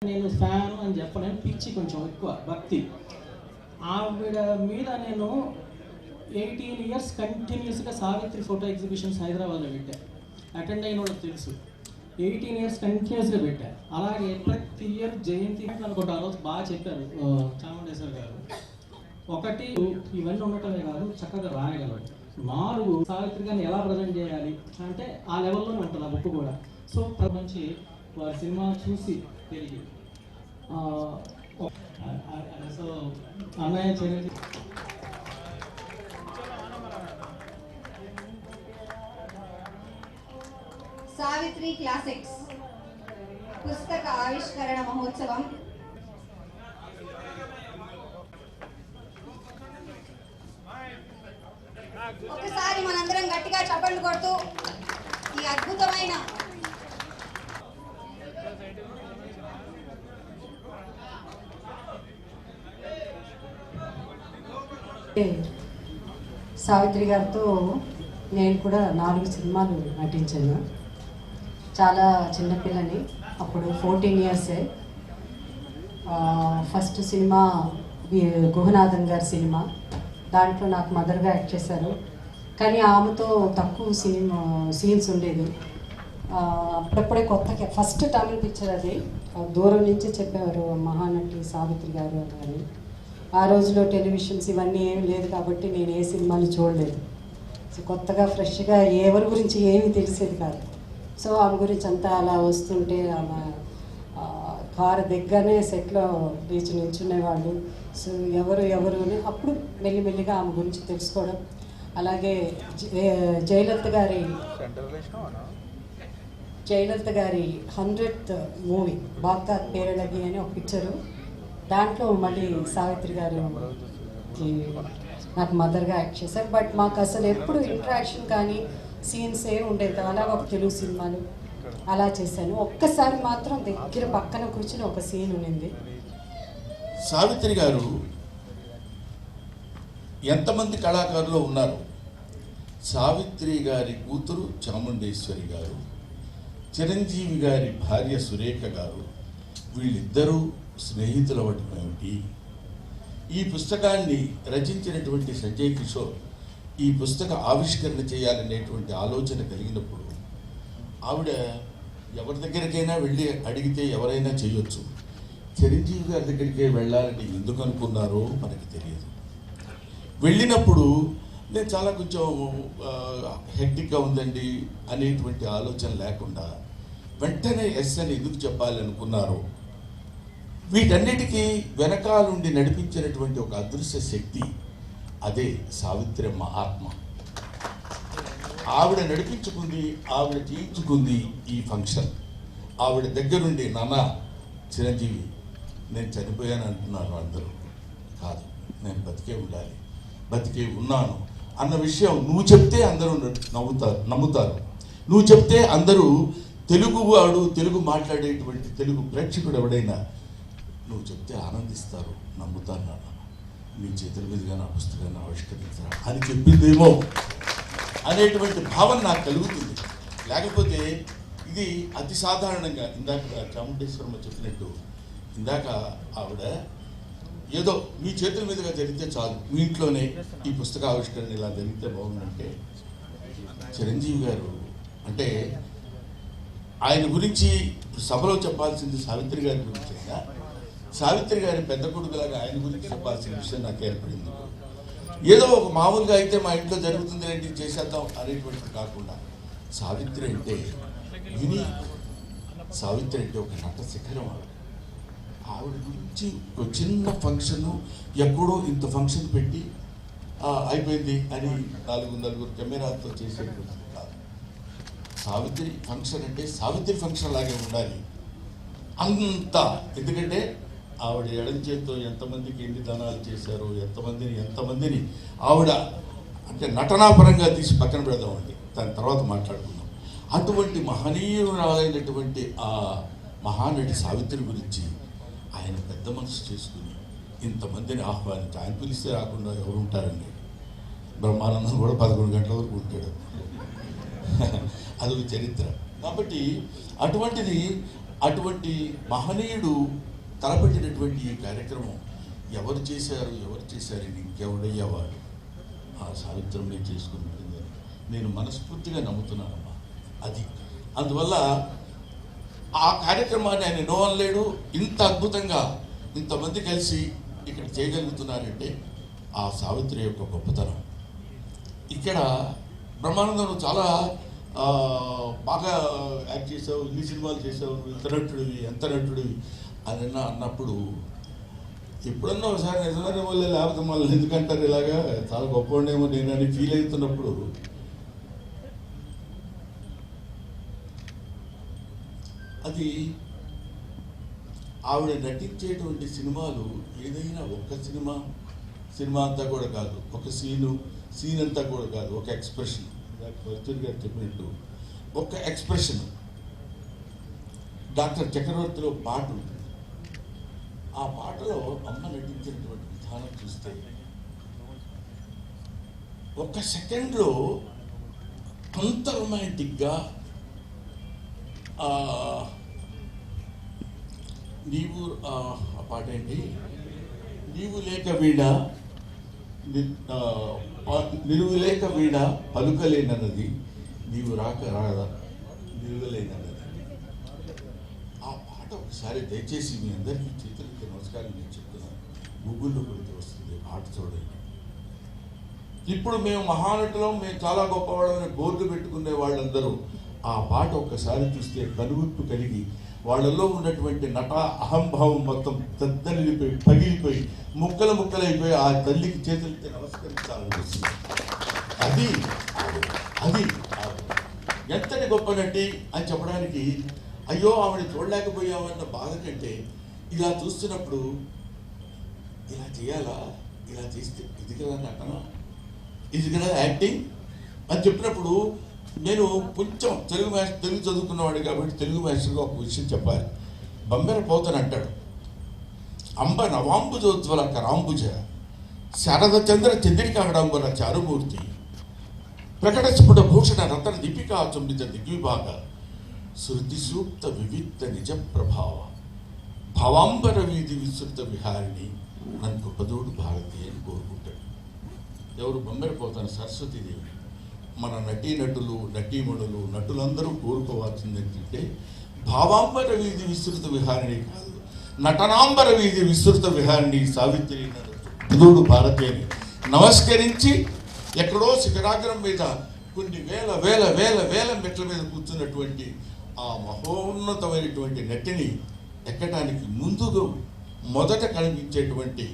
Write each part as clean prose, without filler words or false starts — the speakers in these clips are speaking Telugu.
నేను ఫ్యాన్ అని చెప్పలేను, పిచ్చి కొంచెం ఎక్కువ భక్తి. ఆవిడ మీద నేను 18 years కంటిన్యూస్గా సావిత్రి ఫోటో ఎగ్జిబిషన్స్ హైదరాబాద్లో పెట్టా. అటెండ్ అయిన వాళ్ళకి తెలుసు. 18 years కంటిన్యూస్గా పెట్టా. అలాగే ప్రతి ఇయర్ జయంతి అనుకుంటా, ఆ రోజు బాగా చెప్పారు చాముండేశ్వర్ గారు. ఒకటి ఇవన్నీ ఉండటమే కాదు, చక్కగా రాయగలరు. 4 సావిత్రి గారిని ఎలా ప్రజెంట్ చేయాలి అంటే ఆ లెవెల్లోనే ఉంటుంది ఆ బుక్ కూడా. సో నుంచి వారి సినిమా చూసి పెరిగి సో అన్నయ్య చిరంజీవి సావిత్రి క్లాసిక్స్ పుస్తక ఆవిష్కరణ మహోత్సవం ఒకసారి మనందరం గట్టిగా చప్పట్లు కొడుతూ ఈ అద్భుతమైన సావిత్రి గారితో నేను కూడా 4 సినిమాలు నటించాను. చాలా చిన్నపిల్లని, అప్పుడు 14 years. ఫస్ట్ సినిమా గుహనాథన్ గారి సినిమా, దాంట్లో నాకు మదర్గా యాక్ట్ చేశారు. కానీ ఆమెతో తక్కువ సీన్స్ ఉండేది. అప్పుడప్పుడే కొత్తగా ఫస్ట్ తమిళ పిక్చర్ అది. దూరం నుంచి చెప్పేవారు మహానటి సావిత్రి గారు అని. ఆ రోజులో టెలివిజన్స్ ఇవన్నీ ఏమి లేదు కాబట్టి నేను ఏ సినిమాలు చూడలేదు. సో కొత్తగా ఫ్రెష్గా ఎవరి గురించి ఏమీ తెలిసేది కాదు. సో ఆమె గురించి అంతా అలా వస్తుంటే ఆమె కారు దగ్గరనే సెట్లో లేచి నిల్చునేవాళ్ళు. సో ఎవరు అని అప్పుడు మెల్లిమెల్లిగా ఆమె గురించి తెలుసుకోవడం. అలాగే జయలలిత గారి 100th మూవీ బాగ్దాద్ పేరళగి అని ఒక పిక్చరు, దాంట్లో మళ్ళీ సావిత్రి గారు నాకు మదర్గా యాక్ట్ చేశారు. బట్ మాకు అసలు ఎప్పుడు ఇంట్రాక్షన్ కానీ సీన్స్ ఉండేది. అలాగే ఒక తెలుగు సినిమాలు అలా చేశాను. ఒక్కసారి మాత్రం దగ్గర పక్కన కూర్చుని ఒక సీన్ ఉన్నింది. సావిత్రి గారు ఎంతమంది కళాకారులు ఉన్నారు? సావిత్రి గారి కూతురు చాముండేశ్వరి గారు, చిరంజీవి గారి భార్య సురేఖ గారు, వీళ్ళిద్దరూ స్నేహితుల ఏమిటి? ఈ పుస్తకాన్ని రచించినటువంటి సంజయ్ కిషోర్ ఈ పుస్తక ఆవిష్కరణ చేయాలనేటువంటి ఆలోచన కలిగినప్పుడు ఆవిడ ఎవరి దగ్గరికైనా వెళ్ళి అడిగితే ఎవరైనా చేయొచ్చు. చిరంజీవి గారి దగ్గరికే వెళ్ళాలని ఎందుకు అనుకున్నారో మనకి తెలియదు. వెళ్ళినప్పుడు నేను చాలా కొంచెం హెక్టిక్గా ఉందండి అనేటువంటి ఆలోచన లేకుండా వెంటనే ఎస్ అని ఎందుకు చెప్పాలి అనుకున్నారో, వీటన్నిటికీ వెనకాలుండి నడిపించినటువంటి ఒక అదృశ్య శక్తి, అదే సావిత్రమ్మ ఆత్మ. ఆవిడ నడిపించుకుంది, ఆవిడ చేయించుకుంది ఈ ఫంక్షన్. ఆవిడ దగ్గరుండి నాన్న చిరంజీవి నేను చనిపోయాను అంటున్నారు అందరూ. కాదు, నేను బతికే ఉండాలి, బతికే ఉన్నాను అన్న విషయం నువ్వు చెప్తే అందరూ నమ్ముతారు. నువ్వు చెప్తే అందరూ తెలుగువాడు, తెలుగు మాట్లాడేటువంటి తెలుగు ప్రేక్షకుడు ఎవడైనా నువ్వు చెప్తే ఆనందిస్తారు, నమ్ముతారు. నాన్న మీ చేతుల మీదుగా నా పుస్తకాన్ని ఆవిష్కరించరా అని చెప్పిందేమో అనేటువంటి భావన నాకు కలుగుతుంది. లేకపోతే ఇది అతి సాధారణంగా ఇందాక చాముండేశ్వరమ్మ చెప్పినట్టు, ఇందాక ఆవిడ ఏదో మీ చేతుల మీదుగా జరిగితే చాలు, మీ ఇంట్లోనే ఈ పుస్తక ఆవిష్కరణ ఇలా జరిగితే బాగుందంటే, చిరంజీవి గారు అంటే ఆయన గురించి సభలో చెప్పాల్సింది సావిత్రి గారి గురించి అయినా, సావిత్రి గారి పెద్ద కొడుకులాగా ఆయన గురించి చెప్పాల్సిన విషయం నాకు ఏర్పడింది. ఏదో ఒక మామూలుగా అయితే మా ఇంట్లో జరుగుతుంది ఏంటి చేసేద్దాం అనేటువంటిది కాకుండా, సావిత్రి అంటే యూనిక్. సావిత్రి అంటే ఒక నట శిఖరం. ఆవిడ గురించి ఒక చిన్న ఫంక్షను ఎక్కడో ఇంత ఫంక్షన్ పెట్టి అయిపోయింది అని 4 కెమెరాతో చేసేటువంటి కాదు. సావిత్రి ఫంక్షన్ అంటే సావిత్రి ఫంక్షన్ లాగే ఉండాలి అంత. ఎందుకంటే ఆవిడ ఎడం చేతితో ఎంతమందికి ఎన్ని దానాలు చేశారో, ఎంతమందిని ఆవిడ అంటే నటనాపరంగా తీసి పక్కన పెడదామండి, దాని తర్వాత మాట్లాడుకుందాం. అటువంటి మహనీయురాలైనటువంటి ఆ మహానటి సావిత్రి గురించి ఆయన పెద్ద మనసు చేసుకుని ఇంతమందిని ఆహ్వానించి, ఆయన పిలిస్తే రాకుండా ఎవరు ఉంటారండి? బ్రహ్మానందం కూడా 11 గంటల వరకు ఉంటాడు, అదొక చరిత్ర. కాబట్టి అటువంటిది అటువంటి మహనీయుడు తలపెట్టినటువంటి ఈ కార్యక్రమం ఎవరు చేశారు ఇంకెవడయ్యేవాడు ఆ సావిత్రమే చేసుకుంటుందని నేను మనస్ఫూర్తిగా నమ్ముతున్నానమ్మా. అది అందువల్ల ఆ కార్యక్రమాన్ని ఆయన ఎన్నో అనలేడు. ఇంత అద్భుతంగా ఇంతమంది కలిసి ఇక్కడ చేయగలుగుతున్నారంటే ఆ సావిత్రి యొక్క గొప్పతనం. ఇక్కడ బ్రహ్మానందం చాలా బాగా యాక్ట్ చేసావు, ఇన్ని సినిమాలు చేసావు, ఎంత నటుడివి అని అన్నప్పుడు ఎప్పుడన్నా ఒకసారి నిజమైన వాళ్ళే లేకపోతే మళ్ళీ ఎందుకంటారు ఇలాగా చాలా గొప్పవాడేమో నేను అని ఫీల్ అవుతున్నప్పుడు అది ఆవిడ నటించేటువంటి సినిమాలు ఏదైనా ఒక్క సినిమా అంతా కూడా కాదు, ఒక సీన్ అంతా కూడా కాదు, ఒక ఎక్స్ప్రెషన్. వర్చువల్ గారు చెప్పినట్టు ఒక ఎక్స్ప్రెషన్. డాక్టర్ చక్రవర్తిలో పాట ఉంటుంది. ఆ పాటలో అమ్మ నటించినటువంటి విధానం చూస్తే ఒక్క సెకండ్లో అంత రొమాంటిక్గా నీవు ఆ పాట ఏంటి, నీవు లేక వీణ నిలువు లేక వీణ పలుకలేనన్నది, నీవు రాక రాదా నిలువలేనన్నది. ఆ పాట ఒకసారి దయచేసి మీ అందరికీ చేతులకి నమస్కారం నేను చెప్తున్నాను. గూగుల్లో కొడితే వస్తుంది, పాట చూడండి. ఇప్పుడు మేము మహానటులం, మేము చాలా గొప్పవాళ్ళని బోర్డు పెట్టుకునే వాళ్ళందరూ ఆ పాట ఒక్కసారి చూస్తే కనువిప్పు కలిగి వాళ్ళల్లో ఉన్నటువంటి నట అహంభావం మొత్తం దద్దలిపోయి పగిలిపోయి ముక్కలైపోయి ఆ తల్లికి చేతులకి నమస్కరించాలనిపిస్తుంది. అది అది ఎంతటి గొప్ప నటి అని చెప్పడానికి అయ్యో ఆవిడ చూడలేకపోయామన్న బాధ కంటే ఇలా చూస్తున్నప్పుడు ఇలా చేయాలా, ఇలా చేస్తే ఇది కదా నటన, ఇది కదా యాక్టింగ్ అని చెప్పినప్పుడు నేను కొంచెం తెలుగు చదువుకున్నవాడు కాబట్టి తెలుగు మాస్టర్గా ఒక విషయం చెప్పాలి. బంబెర పోతని అంటాడు, అంబ నవాంబుజోజ్వల కరాంబుజ శారద చంద్ర చంద్రికాగడాంబర చారుమూర్తి ప్రకట స్ఫుట భూషణ రతన దీపికా చుంబిత దిగ్విభాగ శృతి సూక్త వివిక్త నిజ ప్రభావ భవాంబర వీధి విస్తృత విహారిణి నన్ను గొప్పదోడు భారతి అని కోరుకుంటాడు. ఎవరు? బంబెర పోతన సరస్వతీదేవి. మన నటీనటులు నటీమణులు నటులందరూ కోరుకోవాల్సింది ఏంటంటే భావాంబర వీధి విస్తృత విహారిణి కాదు, నటనాంబర వీధి విస్తృత విహారిణి సావిత్రి గొప్పదోడు భారతి అని నమస్కరించి ఎక్కడో శిఖరాగ్రం మీద కొన్ని వేల వేల వేల వేల మెట్ల మీద కూర్చున్నటువంటి ఆ మహోన్నతమైనటువంటి నటిని ఎక్కడానికి ముందుగా మొదట కనిపించేటువంటి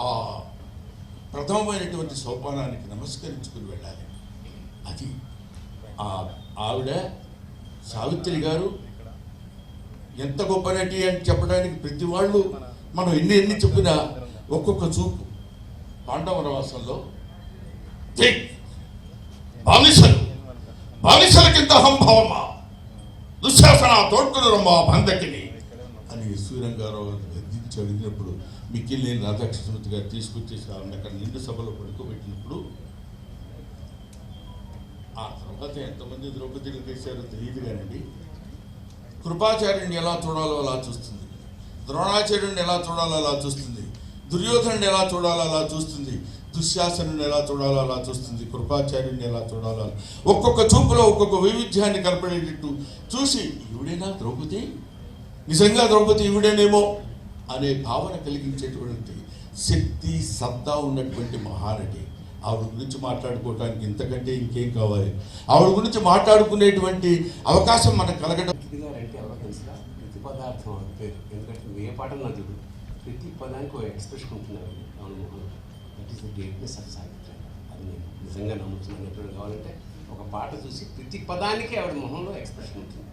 ఆ ప్రథమమైనటువంటి సోపానానికి నమస్కరించుకుని వెళ్ళాలి. అది ఆవిడ సావిత్రి గారు ఎంత గొప్ప నటి అని చెప్పడానికి ప్రతి వాళ్ళు మనం ఎన్ని చెప్పినా ఒక్కొక్క చూపు. పాండవ వనవాసంలో బానిసల కింద అహంభావమా దుశ్శాసన తోడ్కునరమ్మా బంధకిని అని సూర్యంగారావు గద్దించి అడిగినప్పుడు మిక్కిలేని రాధాకృష్ణమూర్తి గారు తీసుకొచ్చేసి ఆవిడ అక్కడ నిండు సభలో పడుకోబెట్టినప్పుడు ఆ తర్వాత ఎంతమంది ద్రౌపదిని చేశారో తెలియదు కానండి, కృపాచార్యుడిని ఎలా చూడాలో అలా చూస్తుంది, ద్రోణాచార్యుడిని ఎలా చూడాలో అలా చూస్తుంది, దుర్యోధనుడిని ఎలా చూడాలో అలా చూస్తుంది, దుశ్శాసనుడిని ఎలా చూడాలో అలా చూస్తుంది, కృపాచార్యుడిని ఎలా చూడాలో ఒక్కొక్క చూపులో ఒక్కొక్క వైవిధ్యాన్ని కనపడేటట్టు చూసి ఈవిడేనా ద్రౌపది, నిజంగా ద్రౌపది ఈవిడేనేమో అనే భావన కలిగించేటువంటి శక్తి సత్తా ఉన్నటువంటి మహానటి. ఆవిడ గురించి మాట్లాడుకోవడానికి ఇంతకంటే ఇంకేం కావాలి? ఆవిడ గురించి మాట్లాడుకునేటువంటి అవకాశం మనకు కలగడం. అంటే ఎవరో తెలుసా, ప్రతి పదార్థం పేరు. ఎందుకంటే ఏ పాట నాకు ప్రతి పదానికి ఒక ఎక్స్ప్రెషన్ ఉంటున్నారు. That is the greatness of Savitri. అది నేను నిజంగా నమ్ముతున్నాను. ఎప్పుడు కావాలంటే ఒక పాట చూసి ప్రతి పదానికి ఆవిడ మొహంలో ఎక్స్ప్రెషన్ ఉంటుంది.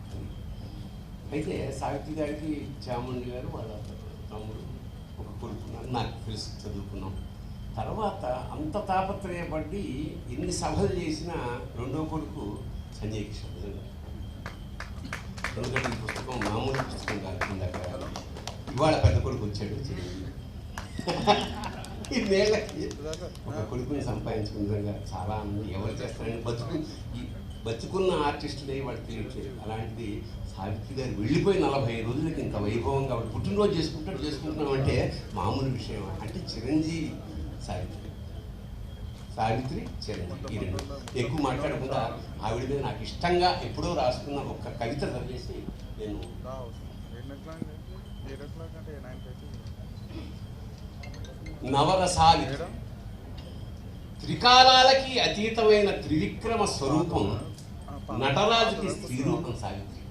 అయితే సావిత్రి గారికి చాముండి గారు వాళ్ళ తమ్ముడు ఒక కొడుకున్నారు, నాకు తెలిసి చదువుకున్నాం. తర్వాత అంత తాపత్రయపడి ఎన్ని సభలు చేసినా రెండో కొడుకు సంజయ్ కిషోర్. ఎందుకంటే ఈ పుస్తకం మామూలు పుస్తకం కాదు. ఇందాక ఇవాళ పెద్ద కొడుకు వచ్చాడు. ఇన్నేళ్ళకి ఒక కొడుకుని సంపాదించుకున్న విధంగా చాలా మంది ఎవరు చేస్తారని బతుకు బతుకున్న ఆర్టిస్టులే వాళ్ళు తీర్చేది. అలాంటిది సావిత్రి గారు వెళ్ళిపోయి 40 రోజులకి ఇంత వైభవంగా ఆవిడ పుట్టినరోజు చేసుకుంటున్నామంటే మామూలు విషయం. అంటే చిరంజీవి సావిత్రి చిరంజీవి ఈ రెండు. ఎక్కువ మాట్లాడకుండా ఆవిడ మీద నాకు ఇష్టంగా ఎప్పుడో రాసుకున్న ఒక కవిత చదివేసి నేను నవరసావిత్రి. త్రికాలాలకి అతీతమైన త్రివిక్రమ స్వరూపం నటరాజుకి స్త్రీ రూపం సావిత్రి.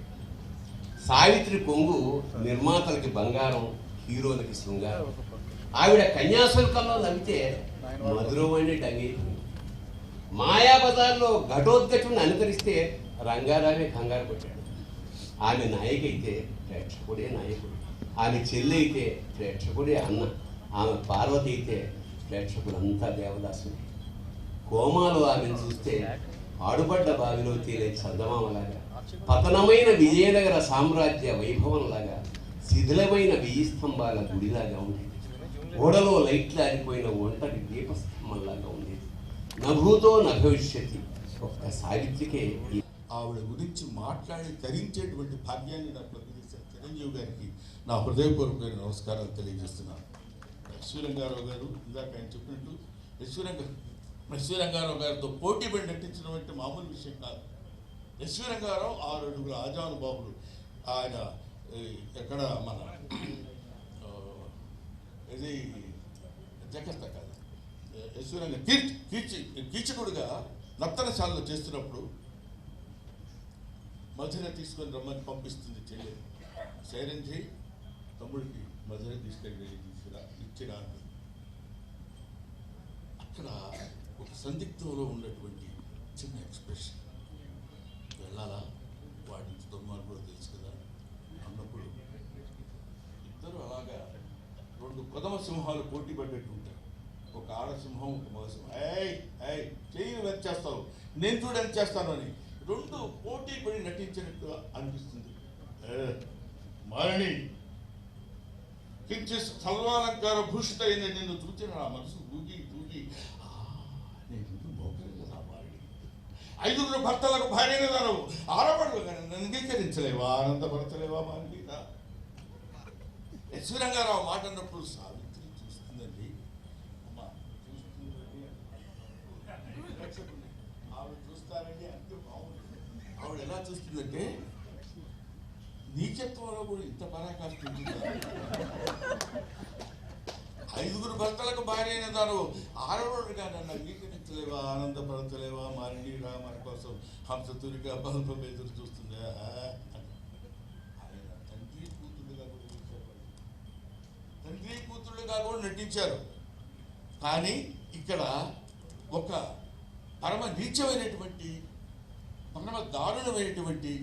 సావిత్రి కొంగు నిర్మాతలకి బంగారం, హీరోలకి శృంగారం. ఆవిడ కన్యాశుల్కంలో నవ్వితే మధురమైన డంగి. మాయాబజార్లో ఘటోద్గచుని అనుకరిస్తే రంగారావే కంగారు పట్టాడు. ఆమె నాయక అయితే ప్రేక్షకుడే నాయకుడు, ఆమె చెల్లి అయితే ప్రేక్షకుడే అన్న, ఆమె పార్వతి అయితే ప్రేక్షకులంతా దేవదాసుడే. కోమాలో ఆమెను చూస్తే ఆడుపడ్డ బావిలో తేలే చందమామలాగా, పతనమైన విజయనగర సామ్రాజ్య వైభవంలాగా, శిథిలమైన 1000 స్తంభాల గుడిలాగా ఉండేది. ఓడలో లైట్లు ఆరిపోయిన ఒంటరి దీపస్తంభంలాగా ఉండేది. నభూతో నభవిష్యతి. ఒక్క సావిత్రికే ఆవిడ గురించి మాట్లాడి తరించేటువంటి భాగ్యాన్ని నాకు ప్రకటించిన చిరంజీవి గారికి నా హృదయపూర్వకమైన నమస్కారాలు తెలియజేస్తున్నాను. ఎస్వి రంగారావు గారు ఇందాక ఆయన చెప్పినట్టు ఎస్వి రంగారావు గారితో పోటీ పడి నటించడం అంటే మామూలు విషయం కాదు. ఎస్వి రంగారావు 6 అడుగుల ఆజానుబాబులు. ఆయన ఎక్కడ మన ఇది జకర్తా కాదు, ఎస్వి రంగ కీచకుడుగా నర్తనశాలలో చేస్తున్నప్పుడు మధుర తీసుకొని రమ్మని పంపిస్తుంది చెల్లె. సైరన్ చేయి తమ్ముడికి మధుర తీసుకెళ్ళి ఇచ్చిరా. అక్కడ ఒక సందిగ్ధంలో ఉన్నటువంటి చిన్న ఎక్స్ప్రెషన్, వెళ్ళాలా వాడి దుర్మార్గుడు తెలుసు కదా అన్నప్పుడు ఇద్దరు అలాగా 2 కొదమ సింహాలు పోటీ పడ్డట్టు ఉంటారు. ఒక ఆడసింహం, ఒక మగసింహం. చెయ్యి వచ్చేస్తావు, నేను చూడ ఎంత చేస్తాను అని 2 పోటీ పడి నటించినట్టు అనిపిస్తుంది. మారణి కించి సర్వాలంకార భూషిత అయిన నిన్ను చూచిన నా మనసు ఊగి నేను మోకరిగా మారణి. 5 భర్తలకు భార్యనే దాను ఆరపడు నన్ను అంగీకరించలేవా, ఆనందపరచలేవా మారణి. ఎస్వి రంగారావు మాట అన్నప్పుడు సావిత్రి చూస్తుందండి. అమ్మా చూస్తుంది, ఆవిడ చూస్తారండి అంటే బాగుంటుంది. ఆవిడ ఎలా చూస్తుందంటే నీచత్వంలో కూడా ఇంత పరాకాష్ఠ ఉంటుందా? 5 భర్తలకు భార్య అయిన దాను ఆడవాడుగా నన్ను అంగీకరించలేవా, ఆనందపరచలేవా మారణి రా మన కోసం హంసతురిగా బల్పం ఎదురు చూస్తుందా? ఆయన తండ్రి కూతుళ్ళుగా కూడా నటించారు. కానీ ఇక్కడ ఒక పరమ నీచమైనటువంటి, పరమ దారుణమైనటువంటి,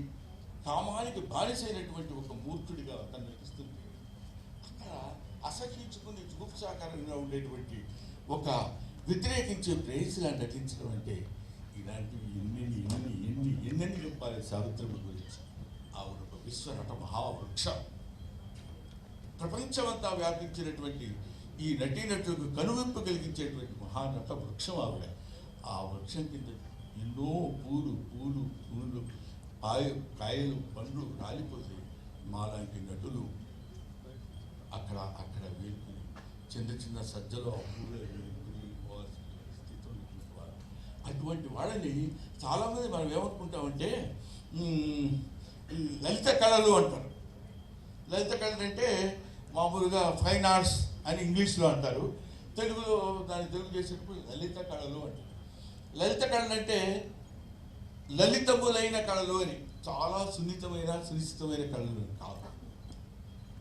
కామానికి బానిసైనటువంటి ఒక మూర్ఖుడిగా తను నటిస్తుంది. అక్కడ అసహించుకుని జుగుప్సాకరంగా ఉండేటువంటి ఒక వ్యతిరేకించే ప్రేయసిలా నటించడం అంటే ఇలాంటివి ఎన్నెన్ని చెప్పాలి సావిత్రమ్మ గురించి. ఆవిడ ఒక విశ్వనట మహావృక్షం. ప్రపంచమంతా వ్యాపించినటువంటి ఈ నటీనటులకు కనువింపు కలిగించేటువంటి మహానట వృక్షం ఆవిడ. ఆ వృక్షం కింద ఎన్నో పూలు కాయలు పండ్లు రాలిపోతే మాలాంటి నటులు అక్కడ వేరుకుని చిన్న సజ్జలో ఆ పూలు పోవాల్సిన స్థితిలో వారు. అటువంటి వాళ్ళని చాలామంది మనం ఏమనుకుంటామంటే లలిత కళలు అంటారు. లలిత కళలు అంటే మామూలుగా ఫైన్ ఆర్ట్స్ అని ఇంగ్లీష్లో అంటారు. తెలుగులో దాన్ని తెలుగు చేసేటప్పుడు లలిత కళలు అంటారు. లలిత కళలు అంటే లలితములైన కళలు అని, చాలా సునిశ్చితమైన కళలు కాదు.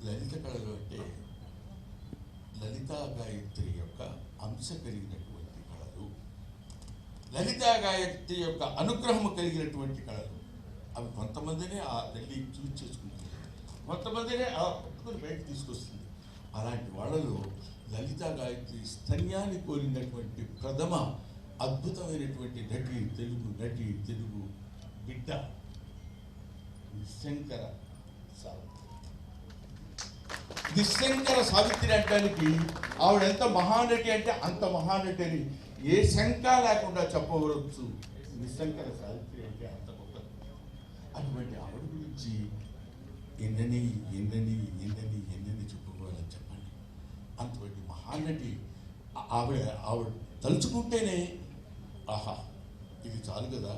లలిత కళలు అంటే లలితా గాయత్రి యొక్క అంశ కలిగినటువంటి కళలు, లలితా గాయత్రి యొక్క అనుగ్రహము కలిగినటువంటి కళలు. అవి కొంతమందినే ఆ తల్లి చూసి చేసుకుంటుంది, కొంతమందినే ఆ పట్టుకుని బయటకు తీసుకొస్తుంది. అలాంటి వాళ్ళలో లలితా గాయత్రి స్తన్యాన్ని కోరినటువంటి ప్రథమ అద్భుతమైనటువంటి నటి, తెలుగు బిడ్డ నిశంకర సావిత్రి అంటానికి ఆవిడ ఎంత మహానటి అంటే అంత మహానటి అని ఏ శంక లేకుండా చెప్పవచ్చు నిశంకర సావిత్రి అంటే అంత గొప్ప. అటువంటి ఆవిడ గురించి ఎన్నని ఎన్నని ఎన్నని ఎన్నని చెప్పుకోవాలని చెప్పండి. అంతటి మహానటి ఆవిడ తలుచుకుంటేనే ఆహా ఇది చాలు కదా,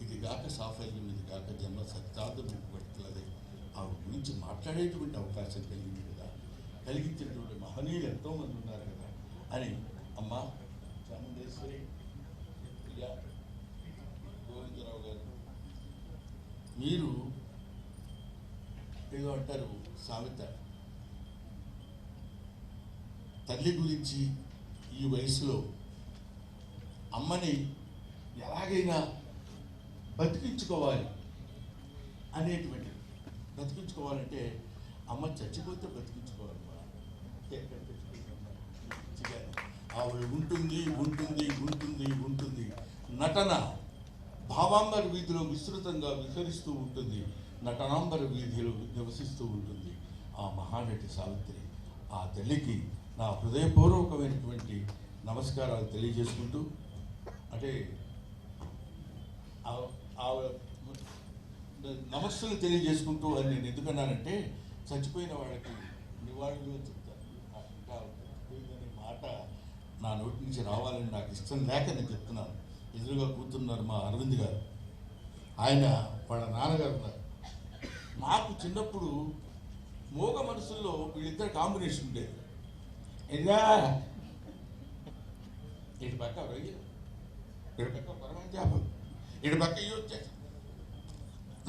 ఇది కాక సాఫల్యం, ఇది కాక జన్మ సత్యార్థం పట్టుకున్నది. ఆవిడ గురించి మాట్లాడేటువంటి అవకాశం కలిగింది కదా, కలిగించినటువంటి మహనీయులు ఎంతోమంది ఉన్నారు కదా అని. అమ్మ చాముండేశ్వరి, ప్రియా, గోవిందరావు గారు, మీరు ఏదో అంటారు సామెత, తల్లి గురించి ఈ వయసులో అమ్మని ఎలాగైనా బతికించుకోవాలి అనేటువంటి, బతికించుకోవాలంటే అమ్మ చచ్చిపోతే బతికించుకోవాలి. ఆవిడ ఉంటుంది ఉంటుంది ఉంటుంది ఉంటుంది. నటన భావాంబర వీధిలో విస్తృతంగా విహరిస్తూ ఉంటుంది, నటనాంబర వీధిలో నివసిస్తూ ఉంటుంది ఆ మహానటి సావిత్రి. ఆ తల్లికి నా హృదయపూర్వకమైనటువంటి నమస్కారాలు తెలియజేసుకుంటూ, అంటే నమస్సులు తెలియజేసుకుంటూ అని నేను ఎందుకన్నానంటే, చచ్చిపోయిన వాళ్ళకి నివాళులు చెప్తాను. ఇంకా చచ్చిపోయిందనే మాట నా నోటి నుంచి రావాలని నాకు ఇష్టం లేక నేను చెప్తున్నాను. ఎదురుగా కూర్చున్నారు మా అరవింద్ గారు, ఆయన వాళ్ళ నాన్నగారు ఉన్నారు. నాకు చిన్నప్పుడు మోగ మనసుల్లో వీళ్ళిద్దరు కాంబినేషన్ ఉండేది. ఎలా ఇటు పక్క రొయ్యలు, ఇటు పక్క పరమంజాపం, ఇటు పక్క వచ్చేసి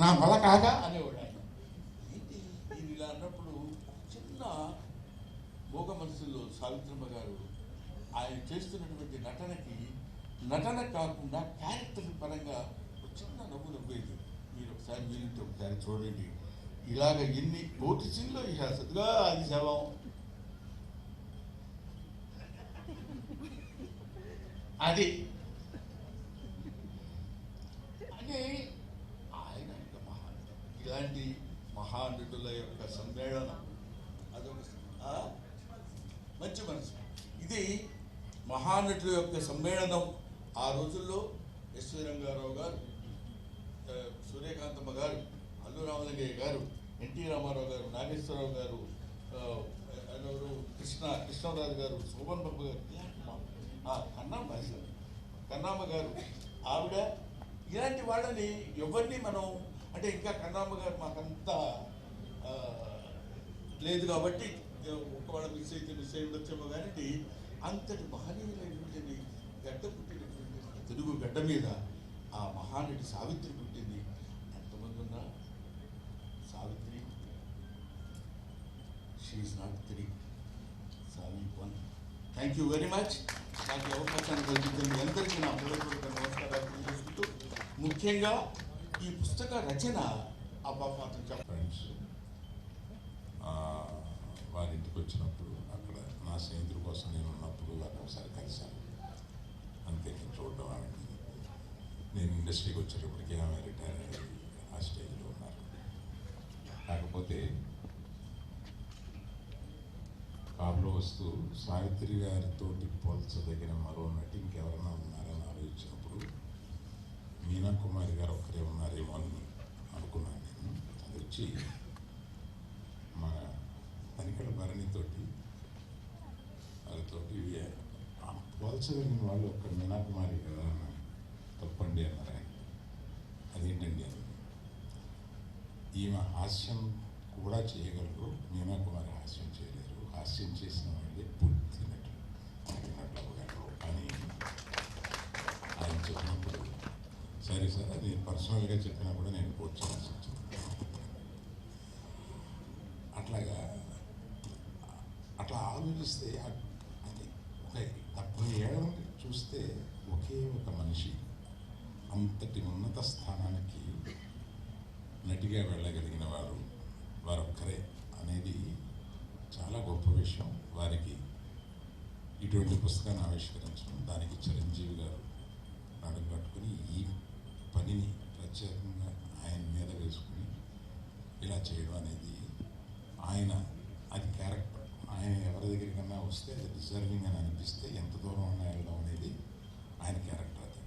నా వల్ల కాదా అనేవాడు ఆయన. ఏంటి ఇది ఇలా అన్నప్పుడు చిన్న మోగ మనసుల్లో సావిత్రమ్మ గారు ఆయన చేస్తున్నటువంటి నటన కాకుండా క్యారెక్టర్ పరంగా చిన్న నవ్వు నవ్వేది. మీరు ఒకసారి వీరింటి ఒకసారి చూడండి. ఇలాగ ఎన్ని కోటి సీన్లో ఇక సద్గా అది శవం అది అని ఆయన ఇలాంటి మహానటుల యొక్క సమ్మేళనం అదొక మంచి మనసు. ఇది మహానటుల యొక్క సమ్మేళనం. ఆ రోజుల్లో ఎస్వి రంగారావు గారు, సూర్యకాంతమ్మ గారు, అల్లు రామలింగయ్య గారు, ఎన్టీ రామారావు గారు, నాగేశ్వరరావు గారు, ఎవరు కృష్ణరాజు గారు, శోభన్ బాబు గారు, కన్నామ్మ గారు, ఆవిడ, ఇలాంటి వాళ్ళని ఎవరిని మనం అంటే ఇంకా కన్నామ్మ గారు మాకంతా లేదు కాబట్టి ఒకవేళ మిస్ అయి ఉండొచ్చేమో కానీ అంతటి మహనీయులైనటువంటి గడ్డ పుట్టినటువంటి తెలుగు గడ్డ మీద ఆ మహానటి సావిత్రి పుట్టింది. ఎంతమంది ఉన్నా Savitri she is not 3, Savi 1. Thank you very much. నాకు అవకాశాన్ని కల్పించిన అందరికీ నా హృదయపూర్వక నమస్కారాలు తెలియజేసుకుంటూ, ముఖ్యంగా ఈ పుస్తక రచన అపాపాత్రం ఫ్రెండ్స్ వారి ఇంటికి వచ్చినప్పుడు అక్కడ నా స్నేహితుల కోసం నేను ఉన్నప్పుడు వారిని ఒకసారి కలిశాను. అంతే, నేను చూడడం ఆమె. నేను ఇండస్ట్రీకి వచ్చేటప్పటికీ ఆమె రిటైర్ అయ్యి ఆ స్టేజ్లో ఉన్నారు. కాకపోతే కారులో వస్తూ సావిత్రి గారితో పోల్చదగిన మరో నటి ఇంకెవరన్నా ఉన్నారని ఆలోచించినప్పుడు మీనా కుమారి గారు ఒక్కరే ఉన్నారేమో అని అనుకున్నాను నేను. అది వచ్చి మన తనికల భరణితోటి వాళ్ళతోటి పోల్చదగిన వాళ్ళు ఒక్క మీనా కుమారి కదా అన్నారు. తప్పండి అన్నారు ఆయన. అదేంటండి అని. ఈమె హాస్యం కూడా చేయగలరు, మీనా కుమారి హాస్యం చేయలేరు. హాస్యం చేసిన వాళ్ళే పూర్తి నటులు అవ్వగలరు అని ఆయన చెప్పినప్పుడు, సరే సార్ అది పర్సనల్గా చెప్పినా కూడా నేను కోట్ చేయాల్సి వచ్చింది. అట్లా ఆలోచిస్తే అది ఒక 70 ఏళ్ళ నుండి చూస్తే ఒకే ఒక మనిషి అంతటి ఉన్నత స్థానానికి నటిగా వెళ్ళగలిగిన వారొక్కరే అనేది చాలా గొప్ప విషయం. వారికి ఇటువంటి పుస్తకాన్ని ఆవిష్కరించడం, దానికి చిరంజీవి గారు నడుము కట్టుకుని ఈ పనిని ప్రత్యేకంగా ఆయన మీద వేసుకుని ఇలా చేయడం అనేది అది క్యారెక్టర్. ఆయన ఎవరి దగ్గరికన్నా వస్తే అది డిజర్వింగ్ అని అనిపిస్తే ఎంత దూరం ఉన్నా వెళ్ళడం అనేది ఆయన క్యారెక్టర్. అది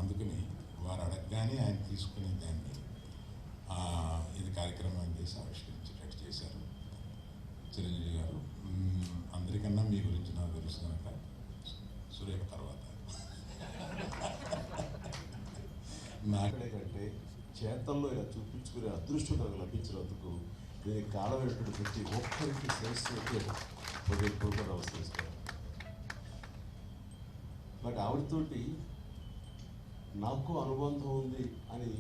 అందుకని వారు అడగగానే ఆయన తీసుకుని దాన్ని ఇది కార్యక్రమం చేసి ఆవిష్కరించేటట్టు చేశారు చిరంజీవి గారు. అందరికన్నా మీ గురించి నాకు తెలుసు కనుక సురేఖ తర్వాత నాకడే కంటే చేతల్లో ఇలా చూపించుకునే అదృష్టం నాకు లభించినందుకు నేను కాలమైనటువంటి ప్రతి ఒక్కరికి శ్రేష్ఠ హృదయపూర్వక నమస్కరిస్తాను. బట్ ఆవిడతోటి నాకు అనుబంధం ఉంది అని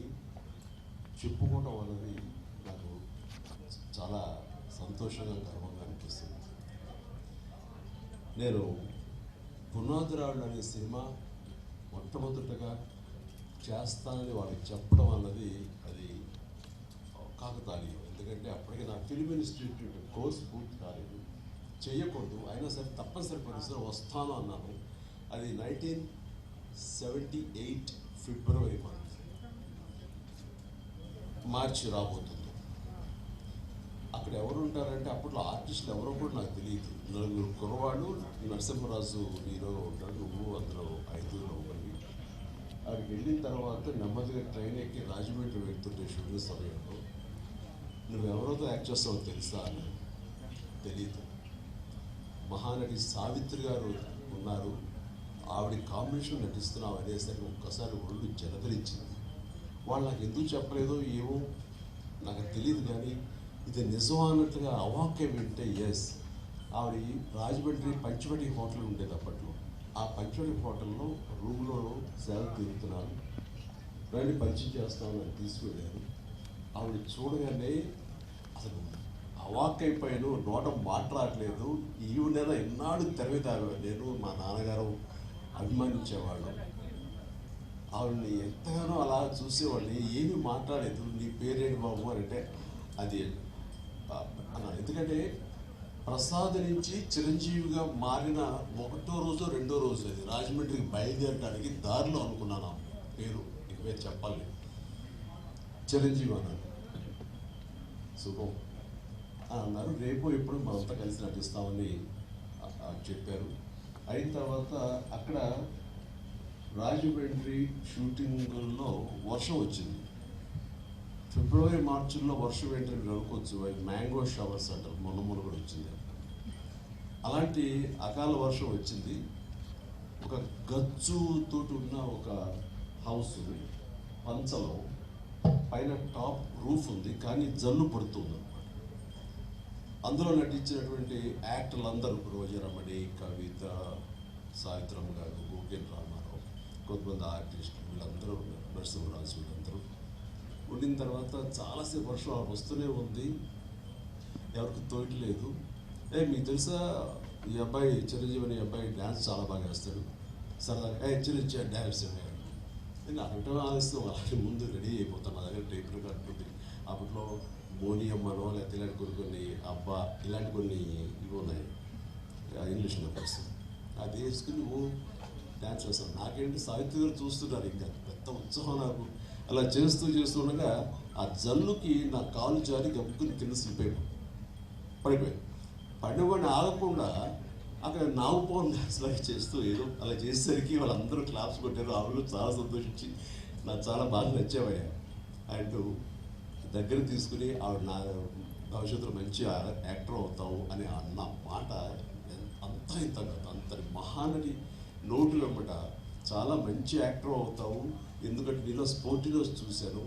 చెప్పుకోవటం అన్నది నాకు చాలా సంతోషంగా గర్వంగా అనిపిస్తుంది. నేను పునాదిరాళ్ళు అనే సినిమా మొట్టమొదటగా చేస్తానని వాళ్ళకి చెప్పడం అన్నది అది కాకతాళీయం. ఎందుకంటే అప్పటికి నా ఫిల్మ్ ఇన్స్టిట్యూట్ కోర్స్ పూర్తి కాలేదు, చేయకూడదు, అయినా సరే తప్పనిసరి పరిస్థితిలో వస్తాను అన్నాను. అది 1978 ఫిబ్రవరి మార్చి రాబోతుంది. అక్కడ ఎవరు ఉంటారంటే అప్పట్లో ఆర్టిస్టులు ఎవరో కూడా నాకు తెలియదు. 4 కుర్రవాళ్ళు, నరసింహరాజు హీరోగా ఉంటాడు, నువ్వు అందులో 5లో ఒకటి. అక్కడికి వెళ్ళిన తర్వాత నెమ్మదిగా ట్రైన్ ఎక్కి రాజమండ్రి వెళ్తుంటే షూటింగ్ సమయంలో నువ్వెవరితో యాక్ట్ చేస్తావో తెలుసా అని. తెలీదు. మహానటి సావిత్రి గారు ఉన్నారు, ఆవిడ కాంబినేషన్ నటిస్తున్నావు అనేసరికి ఒక్కసారి ఒళ్ళు జలధరించింది. వాళ్ళు నాకు ఎందుకు చెప్పలేదో ఏమో నాకు తెలియదు, కానీ ఇది నిజం అన్నట్టుగా అవాక్యం వింటే ఎస్. ఆవిడ రాజమండ్రి పంచవటి హోటల్ ఉండేది అప్పట్లో. ఆ పంచవటి హోటల్లో రూమ్లో సేవ తీరుతున్నాను, రండి పరిచయం చేస్తాను అని తీసుకువెళ్ళారు. ఆవిడ చూడగానే అసలు అవాక్కైపోయాను, నోట మాట్లాడలేదు. ఈ నెల ఎన్నాడు తెరవిదారు. నేను మా నాన్నగారు అభిమానించేవాళ్ళు, ఆవిడని ఎంతగానో అలా చూసేవాళ్ళని. ఏమీ మాట్లాడలేదు. నీ పేరేంటి బాబు అని అంటే అది అన్నాను. ఎందుకంటే ప్రసాద్ నుంచి చిరంజీవిగా మారిన 1వ రోజు 2వ రోజు అది రాజమండ్రికి బయలుదేరడానికి దారిలో అనుకున్నాను పేరు, ఇవే చెప్పాలి. చిరంజీవి అన్నాను. శుభం అని అన్నారు. రేపు ఎప్పుడు మనంతా కలిసి నటిస్తామని చెప్పారు. అయిన తర్వాత అక్కడ రాజమండ్రి షూటింగ్లో వర్షం వచ్చింది. ఫిబ్రవరి మార్చిలో వర్షం ఏంటంటే అనుకోవచ్చు, మ్యాంగో షవర్స్ అంటారు, మొన్న కూడా వచ్చింది. అలాంటి అకాల వర్షం వచ్చింది. ఒక గచ్చుతోటి ఉన్న ఒక హౌస్ పంచలో పైన టాప్ రూఫ్ ఉంది, కానీ జల్లు పడుతుంది అనమాట. అందులో నటించినటువంటి యాక్టర్లు అందరూ రోజరమణి, కవిత, సావిత్రమ్మ గారు, గోకెన్ రామారావు, కొంతమంది ఆర్టిస్టులు వీళ్ళందరూ ఉన్నారు, నరసింహరాజు వీళ్ళందరూ ఉండిన తర్వాత చాలాసేపు వర్షం వస్తూనే ఉంది, ఎవరికి తోయట్లేదు. మీకు తెలుసా ఈ అబ్బాయి చిరంజీవి అనే అబ్బాయి డ్యాన్స్ చాలా బాగా వేస్తాడు, సరదాగా చిరంజీవి డ్యాన్స్ అయ్యాడు. నేను అడగటం ఆలస్యం అలాంటి ముందు రెడీ అయిపోతాను. నా దగ్గర టేప్ రికార్డ్ ఉంది. అప్పట్లో మోనియమ్మనో లేకపోతే ఇలాంటి కొన్ని అబ్బా ఇలాంటి కొన్ని ఇవి ఉన్నాయి ఇంగ్లీష్ నెంబర్స్. అది వేసుకుని డ్యాన్స్ వేస్తాను. నాకేంటి సావిత్రి గారు చూస్తున్నారు, ఇంకా పెద్ద ఉత్సాహం నాకు. అలా చేస్తుండగా ఆ జల్లుకి నా కాలు జారి గమ్ముకుని కింద స్లిప్ పడిపోయాను. పడినవాడిని ఆగకుండా అక్కడ నాగుపోవడం డ్యాన్స్ లాగా చేస్తూ ఏదో అలా చేసేసరికి వాళ్ళందరూ క్లాప్స్ కొట్టారు. ఆవిడ చాలా సంతోషించి నాకు చాలా బాగా నచ్చేవయ్యా అంటూ దగ్గర తీసుకుని ఆవిడ నా భవిష్యత్తులో మంచి యాక్టర్ అవుతావు అని అన్న మాట అంత ఇంత కదా. అంతటి మహానటి నోటు వెంబట చాలా మంచి యాక్టర్ అవుతావు, ఎందుకంటే నేను స్పోర్టిలో చూశాను,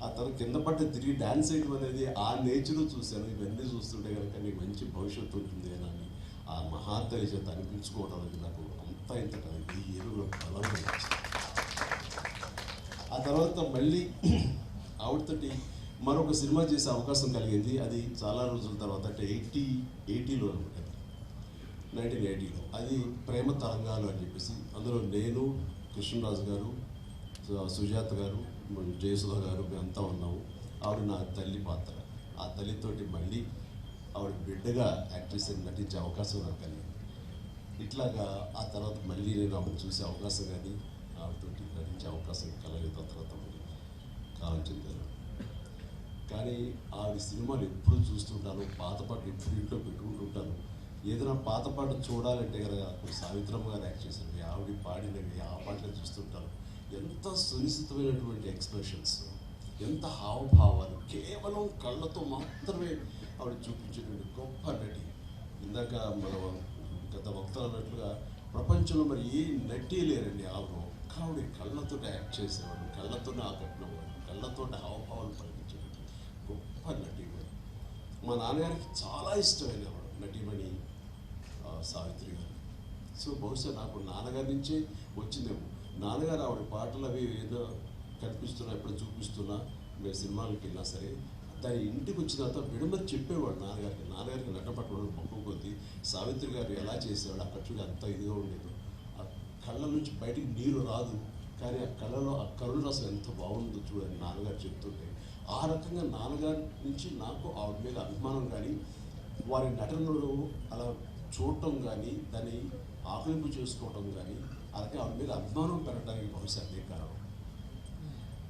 ఆ తర్వాత కింద పట్ట తిరిగి డ్యాన్స్ వేయడం అనేది ఆ నేచర్ చూశాను. ఇవన్నీ చూస్తుంటే కనుక నీకు మంచి భవిష్యత్తు ఉంటుంది అని ఆ మహాతల్లి చేత అనిపించుకోవడం అనేది నాకు అంత ఇంత కదా ఈ ఏరులో బలంగా. ఆ తర్వాత మళ్ళీ ఆవిడతోటి మరొక సినిమా చేసే అవకాశం కలిగింది. అది చాలా రోజుల తర్వాత, అంటే 1980లో అనమాట, 1980లో. అది ప్రేమ తరంగాలు అని చెప్పేసి, అందులో నేను, కృష్ణరాజు గారు, సుజాత గారు, జయసుధ గారు మేమంతా ఉన్నాము. ఆవిడ నా తల్లి పాత్ర. ఆ తల్లితోటి మళ్ళీ ఆవిడ బిడ్డగా యాక్ట్రెస్ నటించే అవకాశం నాకు కలిగింది. ఇట్లాగా ఆ తర్వాత మళ్ళీ నేను ఆవిడ చూసే అవకాశం కానీ ఆవిడతోటి నటించే అవకాశం కలగలేదు. ఆ తర్వాత కాలం చెందాను. కానీ ఆవిడ సినిమాలు ఎప్పుడు చూస్తుంటాను, పాత పాటలు ఎప్పుడు ఇంట్లో పెట్టుకుంటుంటాను. ఏదైనా పాత పాట చూడాలంటే కనుక అప్పుడు సావిత్రమ్మ గారు యాక్ట్ చేసినవి, ఆవిడ పాడినవి, ఆ పాటలు చూస్తుంటాను. ఎంత సునిశ్చితమైనటువంటి ఎక్స్ప్రెషన్స్, ఎంత హావభావాలు, కేవలం కళ్ళతో మాత్రమే ఆవిడ చూపించేటువంటి గొప్ప నటి. ఇందాక మన గత వక్తలు అన్నట్లుగా ప్రపంచంలో మరి ఏ నటి లేరండి. ఆవిడ కళ్ళతో యాక్ట్ చేసేవాడు, కళ్ళతోనే ఆకట్టుకునేవాడు, కళ్ళతో హావభావాలు పలికించేవాడు గొప్ప నటి. మా నాన్నగారికి చాలా ఇష్టమైన నటిమణి సావిత్రి గారు. సో బహుశా నాకు నాన్నగారి నుంచే వచ్చిందేమో. నాన్నగారు ఆవిడ పాటలు అవి ఏదో కనిపిస్తున్నా, ఎప్పుడు చూపిస్తున్నా, మేము సినిమాలకు వెళ్ళినా సరే దాని ఇంటికి వచ్చిన తర్వాత విడమని చెప్పేవాడు నాన్నగారికి నటపట్టడం మొక్క కొద్దీ సావిత్రి గారు ఎలా చేసేవాడు. అక్కడ చూసి అంత ఇదిగా ఉండేది. ఆ కళ్ళ నుంచి బయటికి నీరు రాదు, కానీ ఆ కళ్ళలో ఆ కరుణ రసం ఎంత బాగుందో చూడండి నాన్నగారు చెప్తుంటే. ఆ రకంగా నాన్నగారి నుంచి నాకు ఆవిడ మీద అభిమానం కానీ, వారి నటనలో అలా చూడటం కానీ, దాన్ని ఆకలింపు చేసుకోవడం కానీ, అలాగే ఆవిడ మీద అభిమానం పెరగడానికి బహుశా అదే కారణం.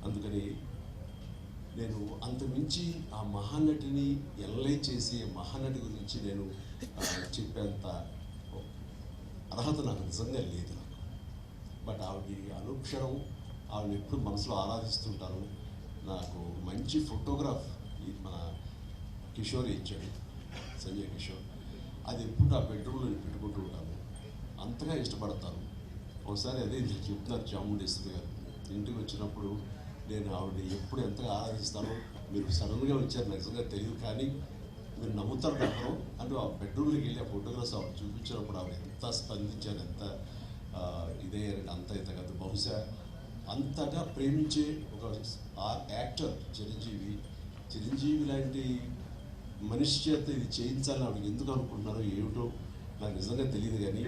అందుకని నేను అంతమించి ఆ మహానటిని ఎనలైజ్ చేసి మహానటి గురించి నేను చెప్పేంత అర్హత నాకు నిజంగా లేదు నాకు. బట్ ఆవిడ అనుక్షరం ఆవిడని ఎప్పుడు మనసులో ఆరాధిస్తుంటాను. నాకు మంచి ఫోటోగ్రాఫ్ మన కిషోర్ ఇచ్చాడు, సంజయ్ కిషోర్. అది ఎప్పుడు ఆ బెడ్రూమ్లో పెట్టుకుంటూ ఉంటాను, అంతగా ఇష్టపడతాను. ఒకసారి అదే చెప్తున్నారు చాముండేశ్వరి గారు, ఇంటికి వచ్చినప్పుడు నేను ఆవిడని ఎప్పుడు ఎంతగా ఆరాధిస్తానో, మీరు సడన్గా వచ్చారు నిజంగా తెలియదు, కానీ మీరు నమ్ముతారు నమ్మరు అంటూ ఆ బెడ్రూమ్లోకి వెళ్ళి ఆ ఫోటోగ్రాఫ్స్ ఆవిడ చూపించినప్పుడు ఆవిడ ఎంత స్పందించారు, ఎంత ఇదే అంత ఇంత కాదు. బహుశా అంతగా ప్రేమించే ఒక యాక్టర్ చిరంజీవి లాంటి మనిషి చేత ఇది చేయించాలని ఆవిడకి ఎందుకు అనుకుంటున్నారో ఏమిటో నాకు నిజంగా తెలియదు. కానీ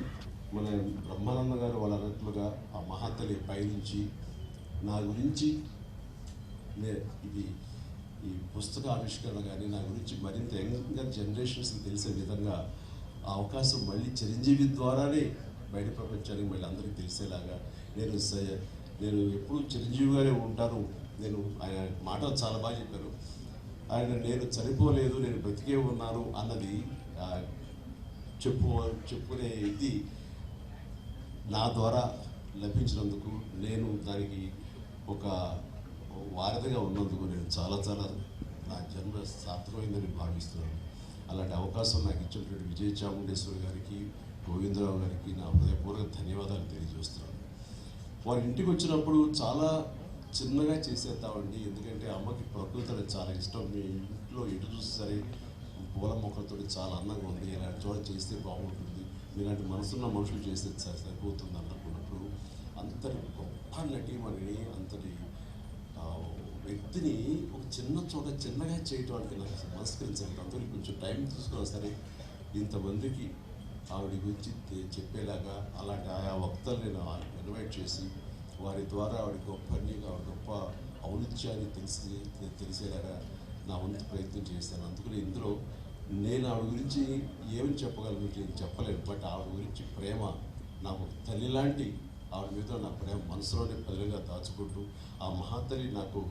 మన బ్రహ్మానంద గారు వాళ్ళ అన్నట్లుగా ఆ మహాతల్లి పైనుంచి నా గురించి ఇది ఈ పుస్తక ఆవిష్కరణ కానీ నా గురించి మరింత యంగర్ జనరేషన్స్కి తెలిసే విధంగా ఆ అవకాశం మళ్ళీ చిరంజీవి ద్వారానే బయట ప్రపంచానికి మళ్ళీ అందరికీ తెలిసేలాగా నేను ఎప్పుడు చిరంజీవిగానే ఉంటాను. ఆయన మాటలు చాలా బాగా చెప్పారు. నేను చనిపోలేదు, నేను బ్రతికే ఉన్నాను అన్నది చెప్పుకునే ఇది నా ద్వారా లభించినందుకు, నేను దానికి ఒక వారధిగా ఉన్నందుకు నేను చాలా నా జన్మ సార్థకమైందని భావిస్తున్నాను. అలాంటి అవకాశం నాకు ఇచ్చినటువంటి విజయ చాముండేశ్వరి గారికి, గోవిందరావు గారికి నా హృదయపూర్వక ధన్యవాదాలు తెలియజేస్తున్నాను. వారి ఇంటికి వచ్చినప్పుడు చాలా చిన్నగా చేసేద్దామండి, ఎందుకంటే అమ్మకి ప్రకృతి అనేది చాలా ఇష్టం. మీ ఇంట్లో ఎటు చూసి సరే పూల మొక్కలతో చాలా అందంగా ఉంది, ఇలాంటి చోట చేస్తే బాగుంటుంది, మీలాంటి మనసున్న మనుషులు చేస్తే సరిపోతుంది అనుకున్నప్పుడు అంతటి గొప్ప నటీమణిని, అంతటి వ్యక్తిని ఒక చిన్న చోట చిన్నగా చేయటానికి నాకు మనస్కరించండి. అందరికీ కొంచెం టైం తీసుకున్నా సరే ఇంతమందికి ఆవిడ గురించి చెప్పేలాగా అలాంటి ఆయా వక్తలు నేను ఇన్వైట్ చేసి వారి ద్వారా ఆవిడ గొప్ప ఔన్నత్యాన్ని తెలిసేలాగా నా వంతు ప్రయత్నం చేశాను. అందుకని ఇందులో నేను ఆవిడ గురించి ఏమని చెప్పగలను నేను చెప్పలేను. బట్ ఆవిడ గురించి ప్రేమ, నాకు తల్లి లాంటి ఆవిడ మీద నా ప్రేమ మనసులోనే పదిలంగా దాచుకుంటూ, ఆ మహాతల్లి నాకు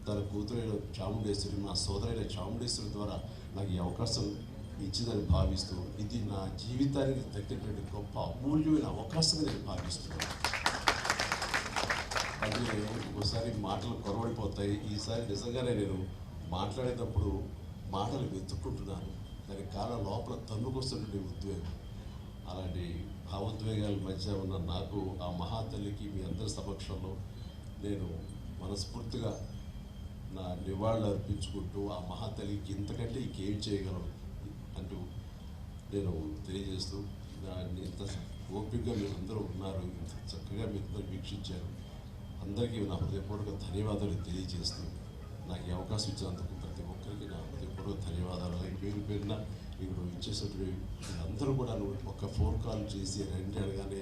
తన కూతురైన చాముండేశ్వరి, నా సోదరైన చాముండేశ్వరి ద్వారా నాకు ఈ అవకాశం ఇచ్చిందని భావిస్తూ, ఇది నా జీవితానికి తగ్గినటువంటి గొప్ప అమూల్యమైన అవకాశంగా నేను భావిస్తున్నాను. అంటే ఒకసారి మాటలు కొరవడిపోతాయి, ఈసారి నిజంగానే నేను మాట్లాడేటప్పుడు మాటలు వెతుక్కుంటున్నాను. దానికి కారణం లోపల తన్నుకొస్తున్నటువంటి ఉద్వేగం. అలాంటి భావోద్వేగాల మధ్య ఉన్న నాకు ఆ మహాతల్లికి మీ అందరి సమక్షంలో నేను మనస్ఫూర్తిగా నా నివాళులు అర్పించుకుంటూ, ఆ మహాతల్లికి ఇంతకంటే ఇంకేం చేయగలను అంటూ నేను తెలియజేస్తూ, ఇంత ఓపికగా మీరు అందరూ ఉన్నారు, ఇంత చక్కగా మీరు అందరూ వీక్షించారు, అందరికీ నా హృదయపూర్వక ధన్యవాదాలు తెలియజేస్తూ, నాకు ఈ అవకాశం ఇచ్చినందుకు ప్రతి ఒక్కరికి నా హృదయపూర్వక ధన్యవాదాలు. అలాగే పేరున ఇప్పుడు ఇచ్చేసినటువంటి అందరూ కూడా ఒక ఫోన్ కాల్ చేసి రండి అనగానే